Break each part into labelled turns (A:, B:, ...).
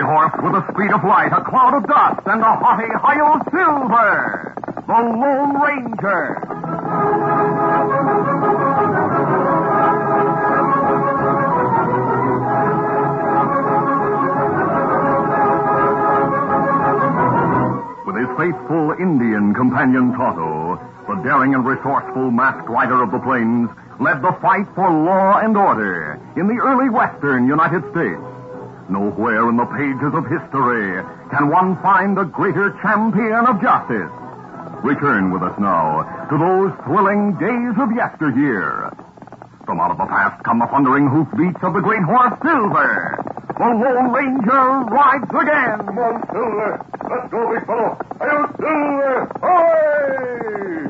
A: high horse with the speed of light, a cloud of dust, and a haughty Hi-Yo Silver, the Lone Ranger. With his faithful Indian companion Tonto, the daring and resourceful masked rider of the plains led the fight for law and order in the early western United States. Nowhere in the pages of history can one find a greater champion of justice. Return with us now to those thrilling days of yesteryear. From out of the past come the thundering hoofbeats of the great horse Silver. The Lone Ranger rides again.
B: Come on, Silver. Let's go, big fellow. Hi-Yo Silver! Ahoy!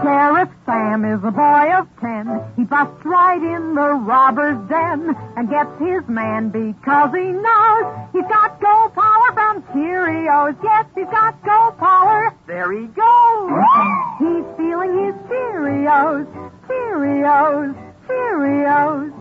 C: Sheriff Sam is a boy of 10. He busts right in the robber's den and gets his man because he knows he's got go power from Cheerios. Yes, he's got go power. There he goes. He's feeling his Cheerios. Cheerios. Cheerios.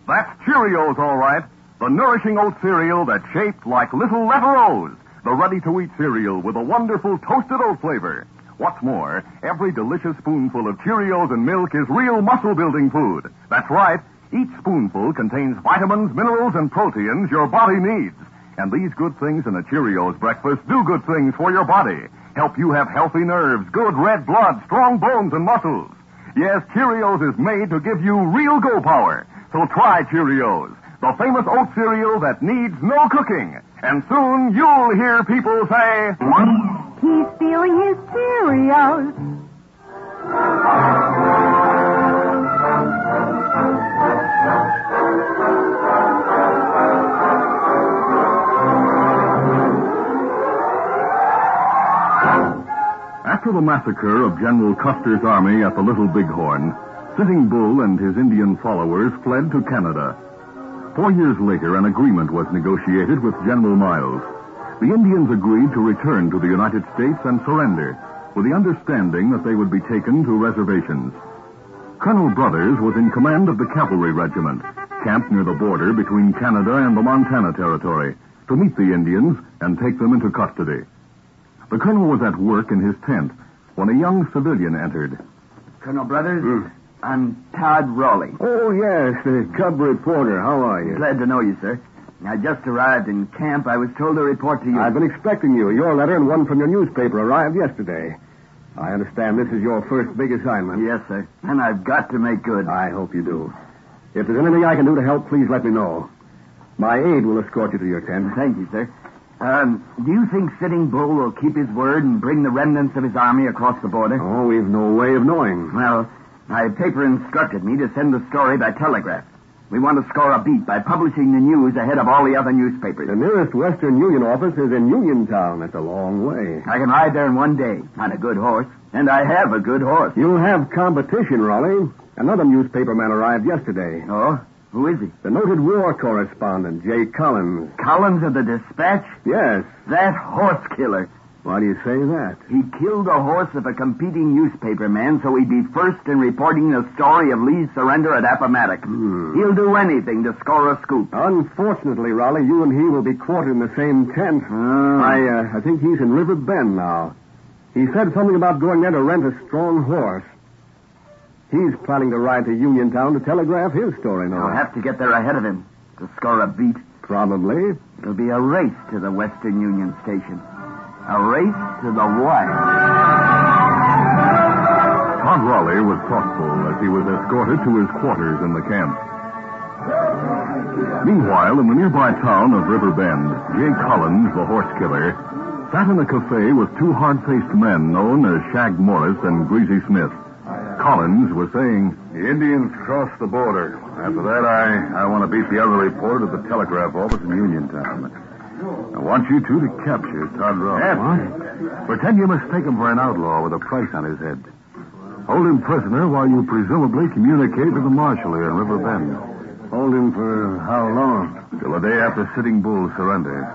A: That's Cheerios, all right. The nourishing oat cereal that's shaped like little letter O's. The ready-to-eat cereal with a wonderful toasted oat flavor. What's more, every delicious spoonful of Cheerios and milk is real muscle-building food. That's right. Each spoonful contains vitamins, minerals, and proteins your body needs. And these good things in a Cheerios breakfast do good things for your body. Help you have healthy nerves, good red blood, strong bones, and muscles. Yes, Cheerios is made to give you real go power. So try Cheerios, the famous oat cereal that needs no cooking. And soon you'll hear people say,
C: He's feeling his Cheerios.
A: After the massacre of General Custer's army at the Little Bighorn, Sitting Bull and his Indian followers fled to Canada. 4 years later, an agreement was negotiated with General Miles. The Indians agreed to return to the United States and surrender, with the understanding that they would be taken to reservations. Colonel Brothers was in command of the cavalry regiment, camped near the border between Canada and the Montana Territory, to meet the Indians and take them into custody. The colonel was at work in his tent when a young civilian entered.
D: Colonel Brothers, I'm Todd Raleigh.
B: Oh, yes, the cub reporter. How are you?
D: Glad to know you, sir. I just arrived in camp. I was told to report to you.
B: I've been expecting you. Your letter and one from your newspaper arrived yesterday. I understand this is your first big assignment.
D: Yes, sir. And I've got to make good.
B: I hope you do. If there's anything I can do to help, please let me know. My aide will escort you to your tent.
D: Thank you, sir. Do you think Sitting Bull will keep his word and bring the remnants of his army across the border?
B: Oh, we've no way of knowing.
D: Well, my paper instructed me to send the story by telegraph. We want to score a beat by publishing the news ahead of all the other newspapers.
B: The nearest Western Union office is in Uniontown. That's a long way.
D: I can ride there in one day on a good horse. And I have a good horse.
B: You'll have competition, Raleigh. Another newspaper man arrived yesterday.
D: Oh? Who is he?
B: The noted war correspondent, Jay Collins.
D: Collins of the Dispatch?
B: Yes.
D: That horse killer.
B: Why do you say that?
D: He killed the horse of a competing newspaper man so he'd be first in reporting the story of Lee's surrender at Appomattox. He'll do anything to score a scoop.
B: Unfortunately, Raleigh, you and he will be quartered in the same tent. I think he's in River Bend now. He said something about going there to rent a strong horse. He's planning to ride to Uniontown to telegraph his story now.
D: I'll have to get there ahead of him to score a beat.
B: Probably.
D: It'll be a race to the Western Union Station. A race to the wire.
A: Todd Raleigh was thoughtful as he was escorted to his quarters in the camp. Meanwhile, in the nearby town of River Bend, Jay Collins, the horse killer, sat in a cafe with two hard-faced men known as Shag Morris and Greasy Smith. Collins was saying,
E: The Indians crossed the border. After that, I want to beat the other reporter at the telegraph office in Uniontown. I want you two to capture Todd Raleigh.
A: What?
E: Pretend you mistake him for an outlaw with a price on his head. Hold him prisoner while you presumably communicate with the marshal here in River Bend.
B: Hold him for how long?
E: Till the day after Sitting Bull surrenders.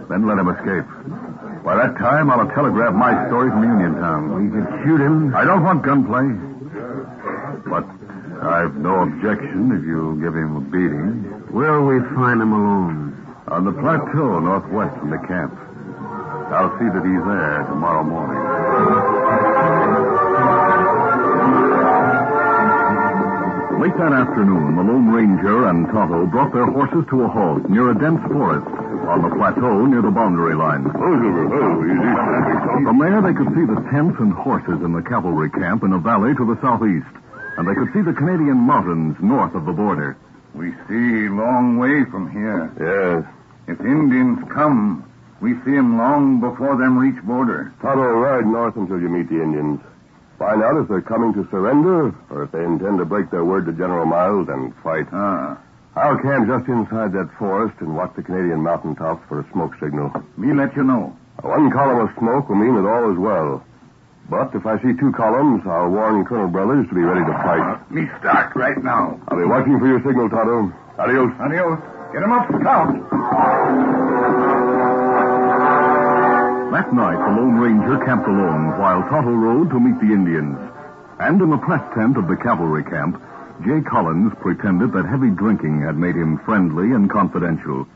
E: Then let him escape. By that time, I'll have telegraphed my story from Uniontown.
B: We could shoot him.
E: I don't want gunplay. But I've no objection if you give him a beating.
B: Where'll we find him alone?
E: On the plateau northwest from the camp. I'll see that he's there tomorrow morning. Late that afternoon, the Lone Ranger and Tonto brought their horses to a halt near a dense forest on the plateau near the boundary line. From there, they could see the tents and horses in the cavalry camp in a valley to the southeast, and they could see the Canadian mountains north of the border. We see long way from here.
B: Yes.
E: If Indians come, we see 'em long before them reach border.
B: Tonto, ride north until you meet the Indians. Find out if they're coming to surrender or if they intend to break their word to General Miles and fight. I'll camp just inside that forest and watch the Canadian mountaintops for a smoke signal.
E: Me let you know.
B: One column of smoke will mean that all is well. But if I see 2 columns, I'll warn Colonel Brothers to be ready to fight.
E: Me start right now.
B: I'll be watching for your signal, Tonto. Adios.
E: Adios. Get 'em up, Scout.
A: That night, the Lone Ranger camped alone while Tonto rode to meet the Indians. And in the press tent of the cavalry camp, Jay Collins pretended that heavy drinking had made him friendly and confidential.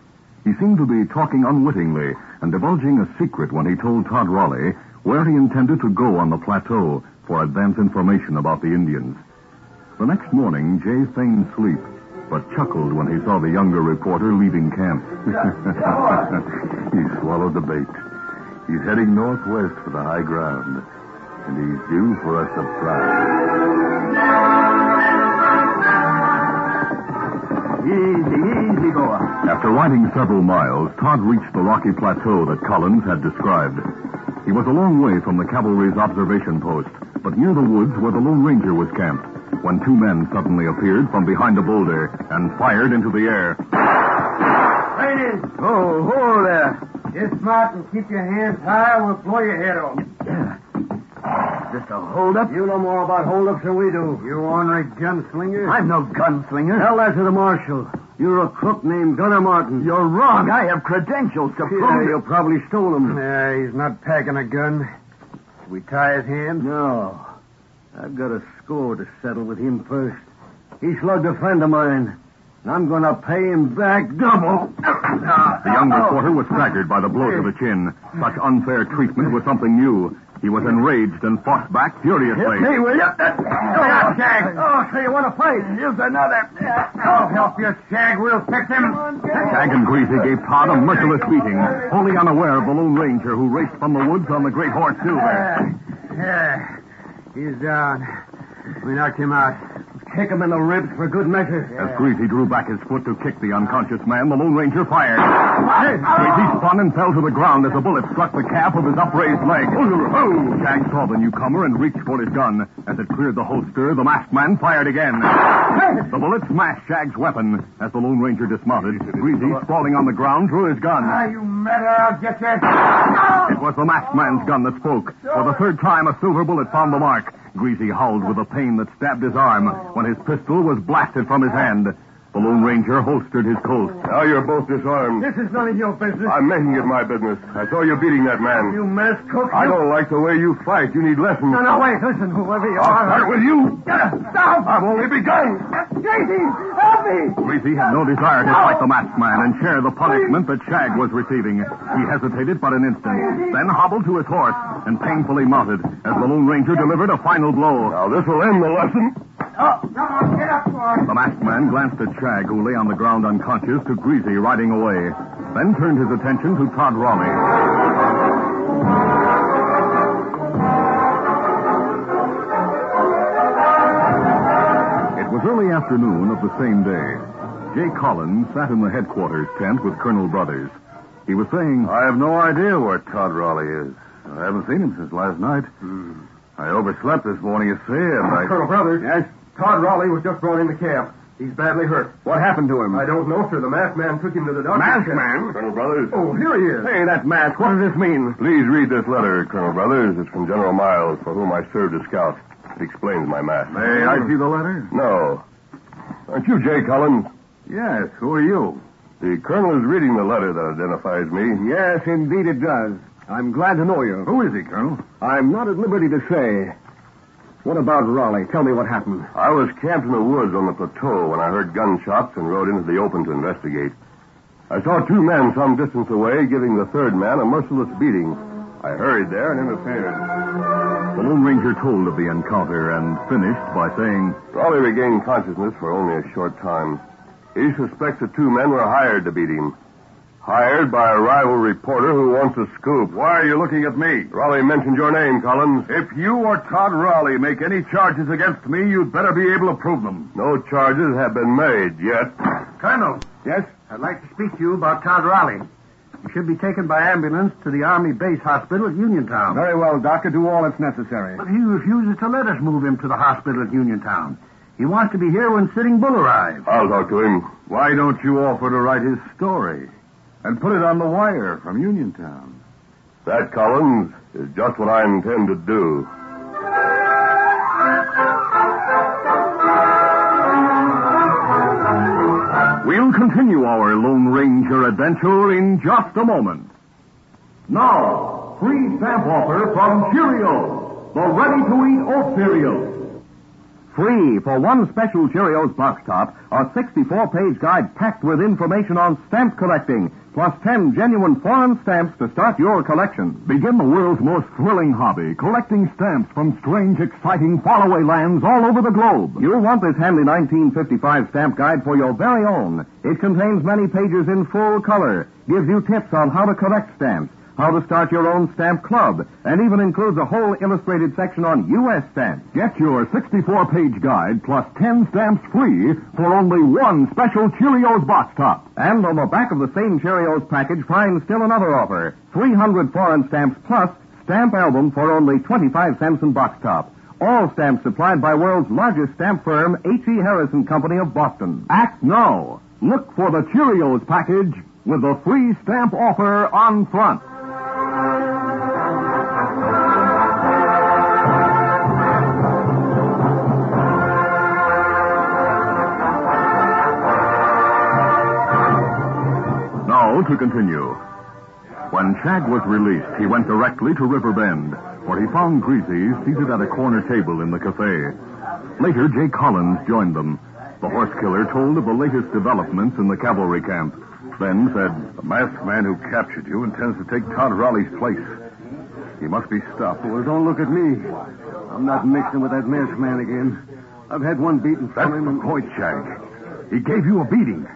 A: He seemed to be talking unwittingly and divulging a secret when he told Todd Raleigh where he intended to go on the plateau for advance information about the Indians. The next morning, Jay feigned sleep, but chuckled when he saw the younger reporter leaving camp.
E: He swallowed the bait. He's heading northwest for the high ground, and he's due for a surprise.
D: Easy, boy.
A: After riding several miles, Todd reached the rocky plateau that Collins had described. He was a long way from the cavalry's observation post, but near the woods where the Lone Ranger was camped, when 2 men suddenly appeared from behind a boulder and fired into the air.
F: Ladies,
D: Oh, there.
F: dismount and keep your hands high or we'll blow your head off.
D: Just a holdup?
F: You know more about holdups than we do. You ornery gunslinger.
D: I'm no gunslinger.
F: Tell that to the marshal. You're a crook named Gunner Martin.
D: You're wrong. I have credentials to prove it.
F: You probably stole them. Yeah, he's not packing a gun. Should we tie his hands? No. I've got a score to settle with him first. He slugged a friend of mine. And I'm going to pay him back double.
A: The young reporter was staggered by the blow to the chin. Such unfair treatment was something new. He was enraged and fought back furiously.
D: Hey, will you?
F: Shag. Oh, so you want to fight?
D: Here's another.
F: I'll help you, Shag. We'll fix him.
A: Shag and Greasy gave Todd a merciless beating, wholly unaware of the Lone Ranger who raced from the woods on the great horse Silver.
F: Yeah. He's down. We knocked him out. Kick him in the ribs for good measure.
A: As Greasy drew back his foot to kick the unconscious man, the Lone Ranger fired. Greasy spun and fell to the ground as a bullet struck the calf of his upraised leg. Shag saw the newcomer and reached for his gun. As it cleared the holster, the masked man fired again. The bullet smashed Shag's weapon. As the Lone Ranger dismounted, Greasy, sprawling on the ground, drew his gun.
F: You matter, I'll get you.
A: It was the masked man's gun that spoke. For the 3rd time, a silver bullet found the mark. Greasy howled with the pain that stabbed his arm when his pistol was blasted from his hand. The Lone Ranger holstered his Colt.
B: Now you're both disarmed.
F: This is none of your business.
B: I'm making it my business. I saw you beating that man.
F: You masked cook.
B: I don't like the way you fight. You need lessons.
F: No, wait. Listen, whoever you
B: I'll
F: are.
B: start with you.
F: Stop.
B: I've only begun.
F: Gracie, help me.
A: Greasy had no desire to fight the masked man and share the punishment that Shag was receiving. He hesitated but an instant, then hobbled to his horse and painfully mounted as the Lone Ranger delivered a final blow.
B: Now this will end the lesson.
F: Come on, get up, boy.
A: The masked man glanced at Shag, who lay on the ground unconscious, to Greasy riding away, then turned his attention to Todd Raleigh. It was early afternoon of the same day. Jay Collins sat in the headquarters tent with Colonel Brothers. He was saying,
E: I have no idea where Todd Raleigh is. I haven't seen him since last night. I overslept this morning, you see, and I...
B: Colonel Brothers. Yes? Todd Raleigh was just brought into camp. He's badly hurt. What happened to him? I don't know, sir. The masked man took him to the doctor.
A: Masked man?
B: Colonel Brothers. Oh, here he is.
A: Hey, that mask, what does this mean?
B: Please read this letter, Colonel Brothers. It's from General Miles, for whom I served as scout. It explains my mask.
E: May I see the letter?
B: No. Aren't you Jay Collins?
E: Yes, who are you?
B: The colonel is reading the letter that identifies me.
F: Yes, indeed it does.
B: I'm glad to know you.
E: Who is he, Colonel?
B: I'm not at liberty to say. What about Raleigh? Tell me what happened.
G: I was camped in the woods on the plateau when I heard gunshots and rode into the open to investigate. I saw two men some distance away giving the third man a merciless beating. I hurried there and interfered.
A: The Lone Ranger told of the encounter and finished by saying,
G: Raleigh regained consciousness for only a short time. He suspects the two men were hired to beat him. Hired by a rival reporter who wants a scoop.
E: Why are you looking at me?
G: Raleigh mentioned your name, Collins.
E: If you or Todd Raleigh make any charges against me, you'd better be able to prove them.
G: No charges have been made yet.
F: Colonel.
B: Yes?
F: I'd like to speak to you about Todd Raleigh. He should be taken by ambulance to the Army Base Hospital at Uniontown.
B: Very well, Doctor. Do all that's necessary.
F: But he refuses to let us move him to the hospital at Uniontown. He wants to be here when Sitting Bull arrives.
G: I'll talk to him.
E: Why don't you offer to write his story and put it on the wire from Uniontown?
G: That, Collins, is just what I intend to do.
A: We'll continue our Lone Ranger adventure in just a moment. Now, free stamp offer from Cheerios, the ready-to-eat oat cereal. Free for one special Cheerios box top, a 64-page guide packed with information on stamp collecting, plus 10 genuine foreign stamps to start your collection. Begin the world's most thrilling hobby, collecting stamps from strange, exciting, faraway lands all over the globe. You'll want this handy 1955 stamp guide for your very own. It contains many pages in full color, gives you tips on how to collect stamps, how to start your own stamp club, and even includes a whole illustrated section on U.S. stamps. Get your 64-page guide plus 10 stamps free for only one special Cheerios box top. And on the back of the same Cheerios package, find still another offer. 300 foreign stamps plus stamp album for only 25 cents in box top. All stamps supplied by world's largest stamp firm, H.E. Harrison Company of Boston. Act now. Look for the Cheerios package with the free stamp offer on front. Now to continue. When Shag was released, he went directly to River Bend, where he found Greasy seated at a corner table in the cafe. Later, Jay Collins joined them. The horse killer told of the latest developments in the cavalry camp, then said,
E: The masked man who captured you intends to take Todd Raleigh's place. He must be stopped.
B: Well, don't look at me. I'm not mixing with that masked man again. I've had one beaten from
E: That's
B: him.
E: the point, Shag. He gave you a beating.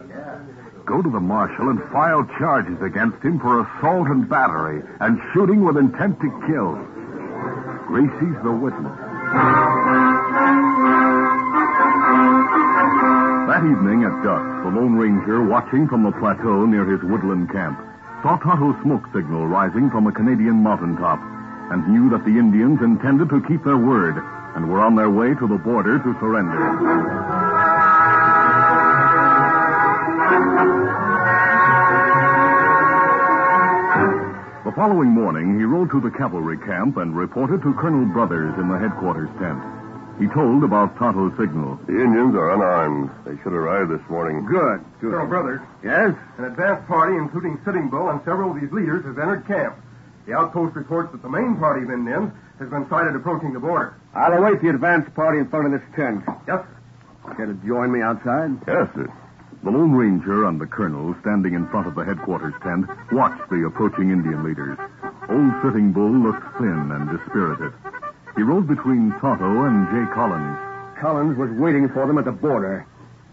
E: Go to the marshal and file charges against him for assault and battery and shooting with intent to kill. Gracie's the witness.
A: That evening at dusk, the Lone Ranger, watching from the plateau near his woodland camp, saw Tonto's smoke signal rising from a Canadian mountaintop and knew that the Indians intended to keep their word and were on their way to the border to surrender. The following morning, he rode to the cavalry camp and reported to Colonel Brothers in the headquarters tent. He told about Tonto's signal.
G: The Indians are unarmed. They should arrive this morning.
B: Good.
H: Colonel Brothers,
B: Yes?
H: an advance party, including Sitting Bull and several of these leaders, has entered camp. The outpost reports that the main party of Indians has been sighted approaching the border.
B: I'll await the advance party in front of this tent.
H: Yes,
B: Care to join me outside?
G: Yes, sir.
A: The Lone Ranger and the Colonel, standing in front of the headquarters tent, watched the approaching Indian leaders. Old Sitting Bull looked thin and dispirited. He rode between Tonto and Jay Collins.
B: Collins was waiting for them at the border.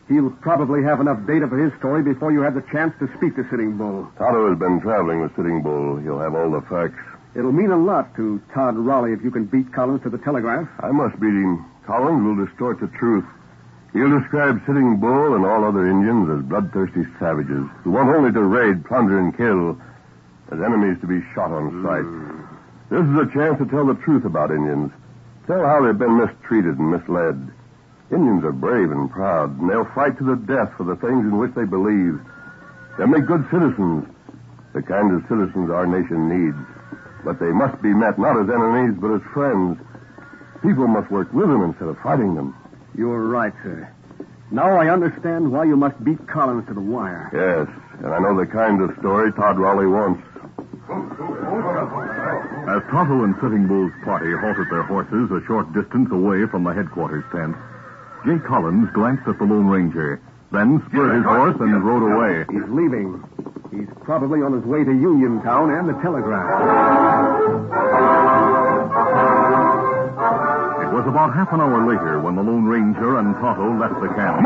B: He'll probably have enough data for his story before you have the chance to speak to Sitting Bull.
G: Tonto has been traveling with Sitting Bull. He'll have all the facts.
B: It'll mean a lot to Todd Raleigh if you can beat Collins to the telegraph.
G: I must beat him. Collins will distort the truth. He'll describe Sitting Bull and all other Indians as bloodthirsty savages who want only to raid, plunder, and kill, as enemies to be shot on sight. This is a chance to tell the truth about Indians. Tell how they've been mistreated and misled. Indians are brave and proud, and they'll fight to the death for the things in which they believe. They'll make good citizens, the kind of citizens our nation needs. But they must be met not as enemies, but as friends. People must work with them instead of fighting them.
B: You're right, sir. Now I understand why you must beat Collins to the wire.
G: Yes, and I know the kind of story Todd Raleigh wants.
A: As Tonto and Sitting Bull's party halted their horses a short distance away from the headquarters tent, Jay Collins glanced at the Lone Ranger, then spurred his horse and rode away.
B: He's leaving. He's probably on his way to Uniontown and the telegraph.
A: It was about half an hour later when the Lone Ranger and Tonto left the camp.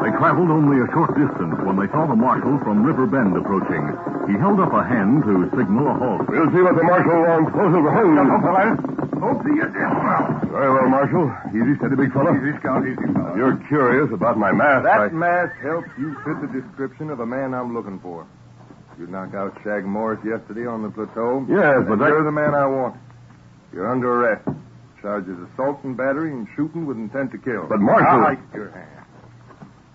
A: They traveled only a short distance when they saw the marshal from River Bend approaching. He held up a hand to signal a halt.
G: We'll see what the marshal wants closer behind.
E: Hope to you, General.
G: Very well, Marshal. Easy, steady, big fella.
E: Easy, Scout, easy, fella.
G: You're curious about my mask.
H: That mask helps you fit the description of a man I'm looking for. You knocked out Shag Morris yesterday on the plateau.
G: Yes, but
H: you're the man I want. You're under arrest. Charges assault and battery and shooting with intent to kill.
G: But, Marshal...
H: I like your hand.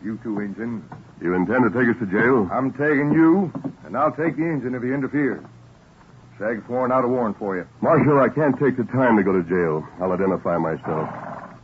H: You two, Injun.
G: You intend to take us to jail?
H: I'm taking you, and I'll take the Injun if he interferes. Shag's sworn out a warrant for you.
G: Marshal, I can't take the time to go to jail. I'll identify myself.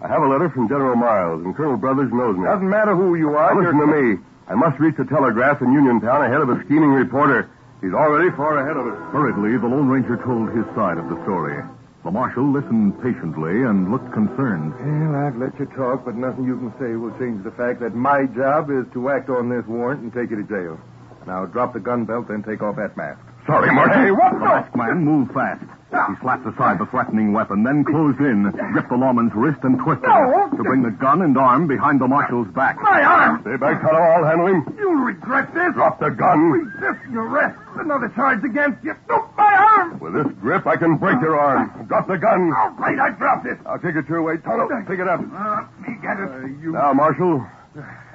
G: I have a letter from General Miles, and Colonel Brothers knows me.
H: Doesn't matter who you are.
G: Now, listen to me. I must reach the telegraph in Uniontown ahead of a scheming reporter. He's already far ahead of us.
A: Hurriedly, the Lone Ranger told his side of the story. The marshal listened patiently and looked concerned.
H: Well, I've let you talk, but nothing you can say will change the fact that my job is to act on this warrant and take you to jail. Now, drop the gun belt, then take off that mask.
G: Sorry, Marshal.
H: Hey, what
A: The masked man moved fast. He slapped aside the threatening weapon, then closed in, gripped the lawman's wrist, and twisted it to bring the gun and arm behind the marshal's back.
E: My arm!
G: Stay back, Tonto. I'll handle him.
E: You'll regret this.
G: Drop the gun.
E: Resisting arrest. Another charge against you. No, my arm!
G: With this grip, I can break your arm. Drop the gun.
E: All right, I dropped it.
G: I'll take it your way. Tonto, pick it up.
E: Me get it.
G: Now, Marshal,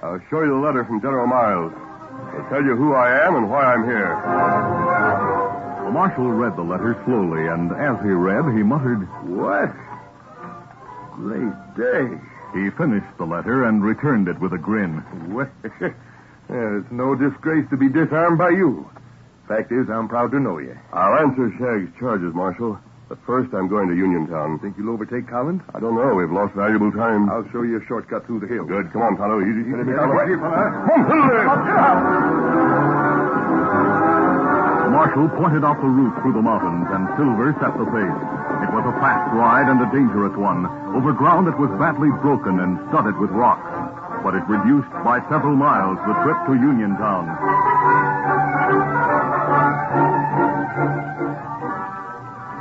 G: I'll show you the letter from General Miles. It'll tell you who I am and why I'm here.
A: The marshal read the letter slowly, and as he read, he muttered,
E: What? Great day.
A: He finished the letter and returned it with a grin.
H: Well, it's no disgrace to be disarmed by you. Fact is, I'm proud to know you.
G: I'll answer Shag's charges, Marshal. But first, I'm going to Uniontown.
H: Think you'll overtake Collins?
G: I don't know. We've lost valuable time.
H: I'll show you a shortcut through the hills.
G: Good. Come on, Tonto. Easy.
H: Get
G: Come
H: away,
A: The marshal pointed out the route through the mountains, and Silver set the pace. It was a fast ride and a dangerous one, over ground that was badly broken and studded with rocks. But it reduced by several miles the trip to Uniontown.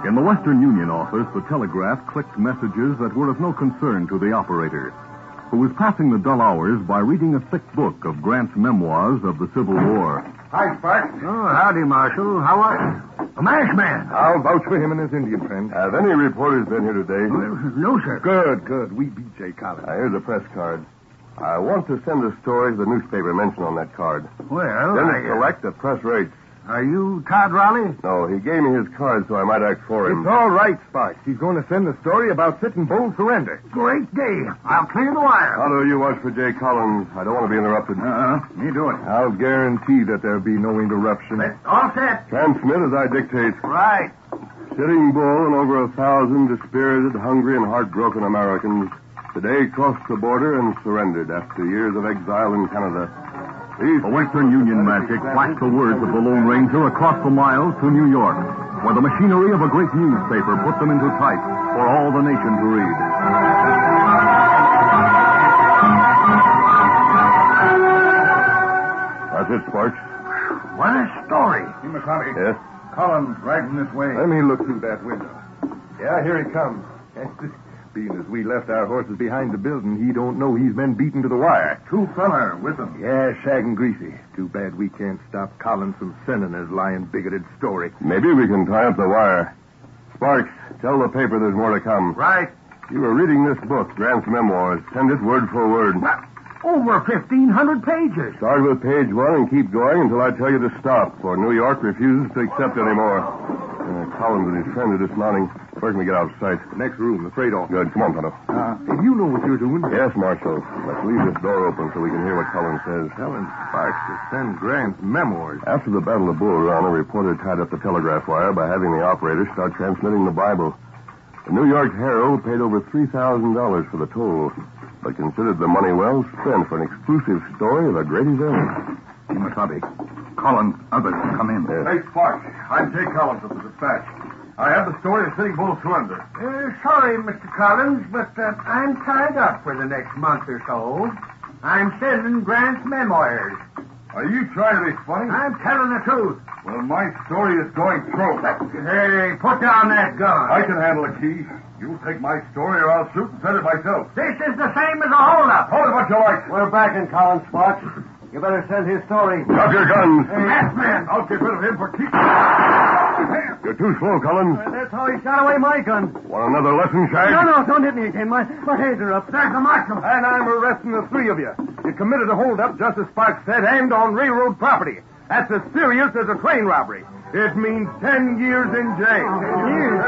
A: In the Western Union office, the telegraph clicked messages that were of no concern to the operator, who was passing the dull hours by reading a thick book of Grant's memoirs of the Civil War.
H: Hi, Sparks.
F: Oh, howdy, Marshal. How are you? A masked man.
H: I'll vouch for him and his Indian friend.
G: Have any reporters been here today?
F: No, sir.
H: Good. We beat Jay Collins.
G: Here's a press card. I want to send a story to the newspaper mentioned on that card.
F: Well,
G: Then select the press rates.
F: Are you Todd Raleigh?
G: No, he gave me his card so I might act for him.
H: It's all right, Sparks. He's going to send a story about Sitting Bull's surrender.
F: Great day. I'll clear the wire.
G: Tonto, you watch for Jay Collins. I don't want to be interrupted.
F: Me do it.
H: I'll guarantee that there'll be no interruption.
F: All set.
G: Transmit as I dictate.
F: Right.
G: Sitting Bull and over 1,000 dispirited, hungry, and heartbroken Americans today crossed the border and surrendered after years of exile in Canada.
A: The Western Union magic flashed the words of the Lone Ranger across the miles to New York, where the machinery of a great newspaper put them into type for all the nation to read.
G: That's it, Sparks.
F: What a story.
H: McCarty.
G: Yes?
H: Collins riding this way. Let me look through that window. Yeah, here he comes. Being as we left our horses behind the building, he don't know he's been beaten to the wire.
F: Two feller with him.
H: Yeah, Shag and Greasy. Too bad we can't stop Collins from sending his lying, bigoted story.
G: Maybe we can tie up the wire. Sparks, tell the paper there's more to come.
F: Right.
G: You were reading this book, Grant's Memoirs. Send it word for word.
F: Over 1,500 pages.
G: Start with page 1 and keep going until I tell you to stop, for New York refuses to accept anymore. Collins and his friend are dismounting. Where can we get out of sight?
H: Next room, the freight office.
G: Good. Come on, Tonto.
H: You know what you're doing.
G: Yes, Marshal. Let's leave this door open so we can hear what Collins says.
H: Telling Sparks to send Grant's memoirs.
G: After the Battle of Bull Run, a reporter tied up the telegraph wire by having the operator start transmitting the Bible. The New York Herald paid over $3,000 for the toll, but considered the money well spent for an exclusive story of a great event.
E: Kimasabi, Collins, others, come in.
H: Hey, Sparks. I'm Jay Collins of the Dispatch. I have the story of Sitting Bull's surrender.
F: Sorry, Mr. Collins, but I'm tied up for the next month or so. I'm sending Grant's memoirs.
H: Are you trying to be funny?
F: I'm telling the truth.
H: Well, my story is going through.
F: Hey, put down that gun.
H: I can handle a key. You take my story or I'll shoot and send it myself.
F: This is the same as a holdup.
H: Hold it what you like.
F: We're back in Collins, Sparks. You better send his story.
G: Drop your guns.
F: Hey, yes, man.
H: I'll get rid of him for keeping.
G: You're too slow, Collins.
F: That's how he shot away my gun.
G: Want another lesson, Shag?
F: No, don't hit me again. My hands are up. There's the marshal.
H: And I'm arresting the three of you. You committed a holdup, just as Sparks said, aimed on railroad property. That's as serious as a train robbery. It means 10 years in jail.
F: 10 years?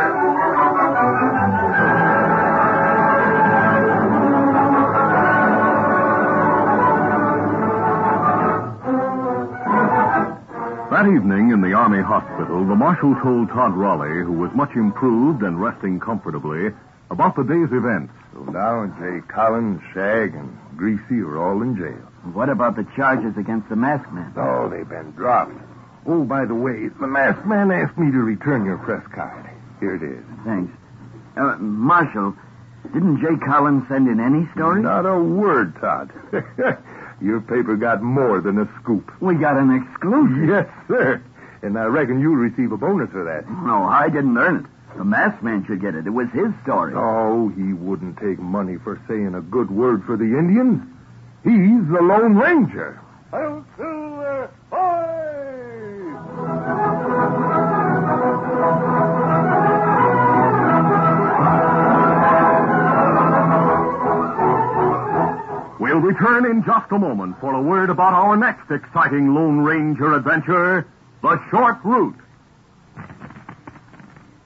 A: That evening in the Army hospital, the marshal told Todd Raleigh, who was much improved and resting comfortably, about the day's events.
H: So now Jay Collins, Shag, and Greasy are all in jail.
D: What about the charges against the masked man?
H: Oh, they've been dropped. Oh, by the way, the masked man asked me to return your press card. Here it is.
D: Thanks. Marshal, didn't Jay Collins send in any story?
H: Not a word, Todd. Your paper got more than a scoop.
D: We got an exclusive.
H: Yes, sir. And I reckon you'll receive a bonus for that.
D: No, I didn't earn it. The masked man should get it. It was his story.
H: Oh, he wouldn't take money for saying a good word for the Indians. He's the Lone Ranger. I'll Silver,
A: We'll return in just a moment for a word about our next exciting Lone Ranger adventure, The Short Route.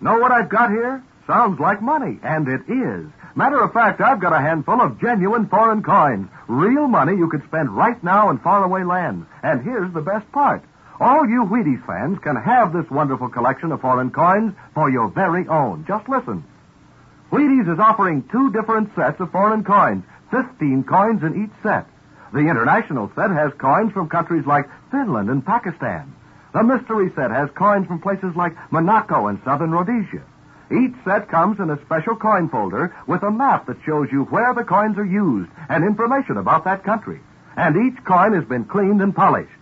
F: Know what I've got here? Sounds like money, and it is. Matter of fact, I've got a handful of genuine foreign coins. Real money you could spend right now in faraway lands. And here's the best part. All you Wheaties fans can have this wonderful collection of foreign coins for your very own. Just listen. Wheaties is offering 2 different sets of foreign coins, 15 coins in each set. The international set has coins from countries like Finland and Pakistan. The mystery set has coins from places like Monaco and southern Rhodesia. Each set comes in a special coin folder with a map that shows you where the coins are used and information about that country. And each coin has been cleaned and polished.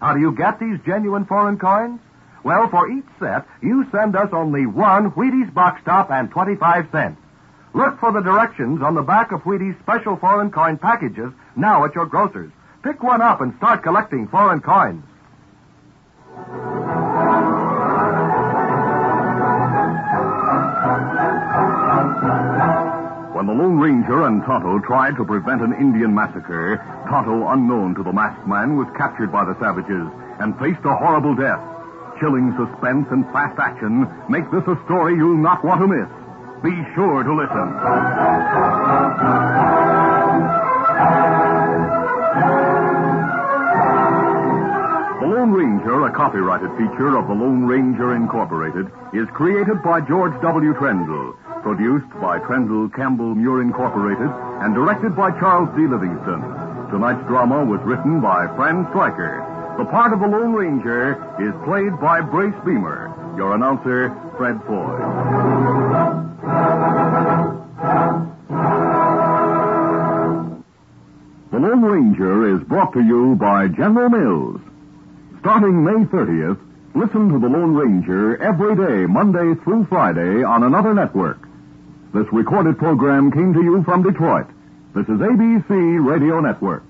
F: How do you get these genuine foreign coins? Well, for each set, you send us only 1 Wheaties box top and 25 cents. Look for the directions on the back of Wheaties' special foreign coin packages now at your grocer's. Pick one up and start collecting foreign coins.
A: When the Lone Ranger and Tonto tried to prevent an Indian massacre, Tonto, unknown to the masked man, was captured by the savages and faced a horrible death. Chilling suspense and fast action make this a story you'll not want to miss. Be sure to listen. The Lone Ranger, a copyrighted feature of the Lone Ranger Incorporated, is created by George W. Trendle, produced by Trendle Campbell Muir Incorporated, and directed by Charles D. Livingston. Tonight's drama was written by Fran Stryker. The part of the Lone Ranger is played by Brace Beamer. Your announcer, Fred Foy. The Lone Ranger is brought to you by General Mills. Starting May 30th, listen to the Lone Ranger every day, Monday through Friday, on another network. This recorded program came to you from Detroit. This is ABC Radio Network.